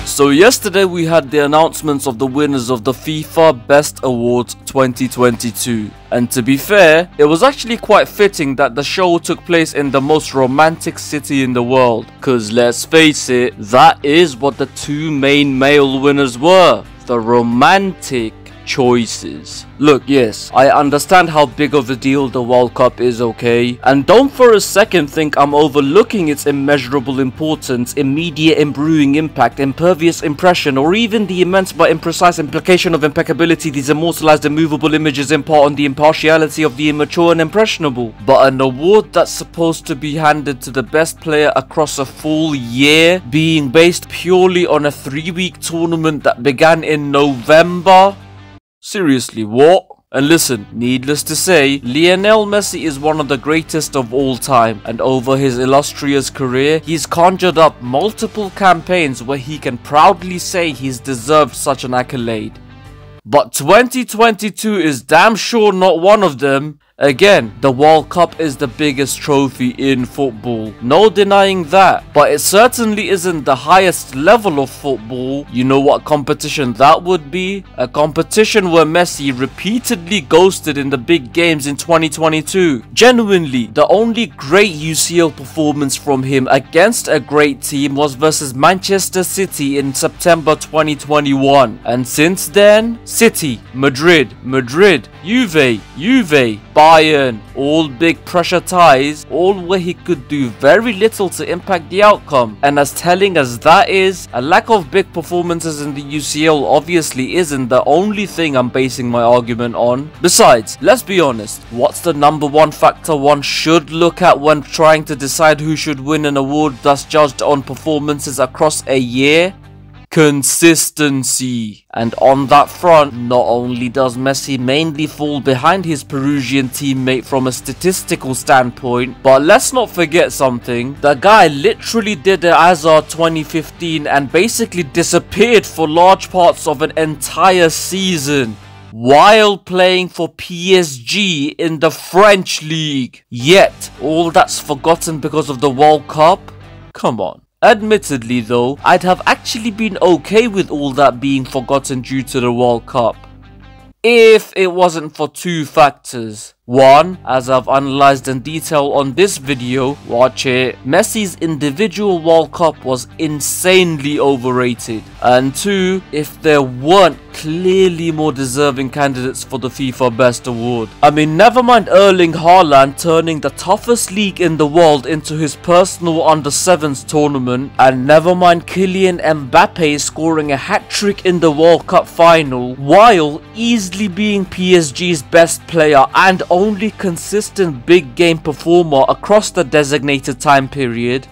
So yesterday we had the announcements of the winners of the FIFA Best Awards 2022, and to be fair, it was actually quite fitting that the show took place in the most romantic city in the world, cause let's face it, that is what the two main male winners were, the romantic choices. Look, yes, I understand how big of a deal the World Cup is, okay? And don't for a second think I'm overlooking its immeasurable importance, immediate imbuing impact, impervious impression, or even the immense but imprecise implication of impeccability these immortalized immovable images impart on the impartiality of the immature and impressionable. But an award that's supposed to be handed to the best player across a full year, being based purely on a 3-week tournament that began in November? Seriously, what? And listen, needless to say, Lionel Messi is one of the greatest of all time, and over his illustrious career, he's conjured up multiple campaigns where he can proudly say he's deserved such an accolade. But 2022 is damn sure not one of them. Again, the World Cup is the biggest trophy in football, no denying that, but it certainly isn't the highest level of football. You know what competition that would be? A competition where Messi repeatedly ghosted in the big games in 2022. Genuinely, the only great UCL performance from him against a great team was versus Manchester City in September 2021, and since then, City, Madrid, Juve, Bayern, all big pressure ties, all where he could do very little to impact the outcome. And as telling as that is, a lack of big performances in the UCL obviously isn't the only thing I'm basing my argument on. Besides, let's be honest, what's the number one factor one should look at when trying to decide who should win an award that's judged on performances across a year? Consistency. And on that front, not only does Messi mainly fall behind his Peruvian teammate from a statistical standpoint, but let's not forget something. The guy literally did a Hazard 2015 and basically disappeared for large parts of an entire season while playing for PSG in the French league. Yet, all that's forgotten because of the World Cup? Come on. Admittedly though, I'd have actually been okay with all that being forgotten due to the World Cup, if it wasn't for two factors. One, as I've analysed in detail on this video, watch it, Messi's individual World Cup was insanely overrated. And two, if there weren't clearly more deserving candidates for the FIFA Best Award. I mean, never mind Erling Haaland turning the toughest league in the world into his personal under-7s tournament, and never mind Kylian Mbappe scoring a hat-trick in the World Cup final, while easily being PSG's best player and only consistent big game performer across the designated time period.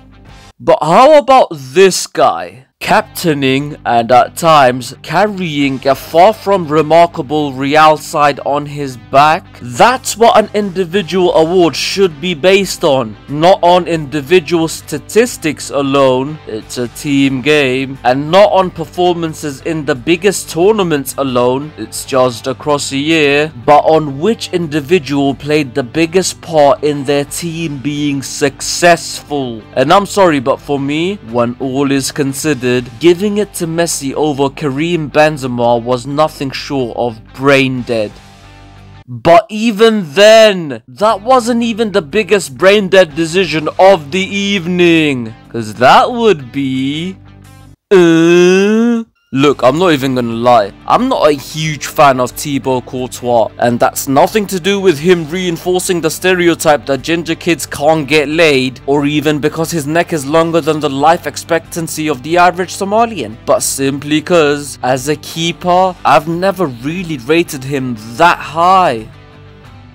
But how about this guy? Captaining and at times carrying a far from remarkable Real side on his back. That's what an individual award should be based on, not on individual statistics alone. It's a team game, and not on performances in the biggest tournaments alone. It's judged across a year, but on which individual played the biggest part in their team being successful. And I'm sorry, but for me, when all is considered, giving it to Messi over Karim Benzema was nothing short of brain dead. But even then, that wasn't even the biggest brain dead decision of the evening, cause that would be Look, I'm not even gonna lie, I'm not a huge fan of Thibaut Courtois, and that's nothing to do with him reinforcing the stereotype that ginger kids can't get laid, or even because his neck is longer than the life expectancy of the average Somalian, but simply cause, as a keeper, I've never really rated him that high.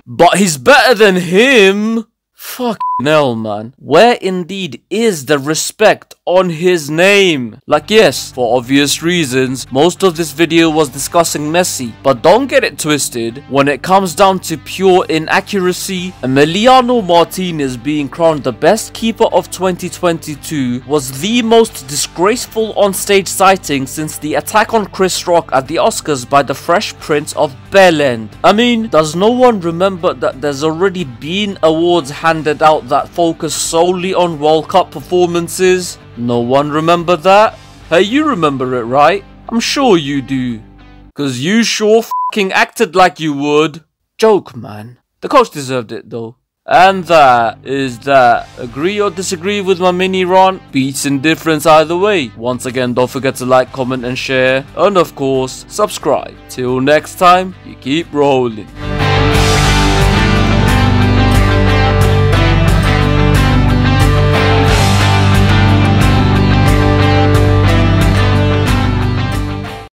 But he's better than him! Fuck hell, man. Where indeed is the respect on his name? Like, yes, for obvious reasons, most of this video was discussing Messi, but don't get it twisted. When it comes down to pure inaccuracy, Emiliano Martinez being crowned the best keeper of 2022 was the most disgraceful on-stage sighting since the attack on Chris Rock at the Oscars by the Fresh Prince of Bel-End. I mean, does no one remember that there's already been awards handed out that focus solely on World Cup performances? No one remember that? Hey, you remember it, right? I'm sure you do. Cause you sure fucking acted like you would. Joke, man. The coach deserved it, though. And that is that. Agree or disagree with my mini rant? Beats and difference either way. Once again, don't forget to like, comment and share. And of course, subscribe. Till next time, you keep rolling.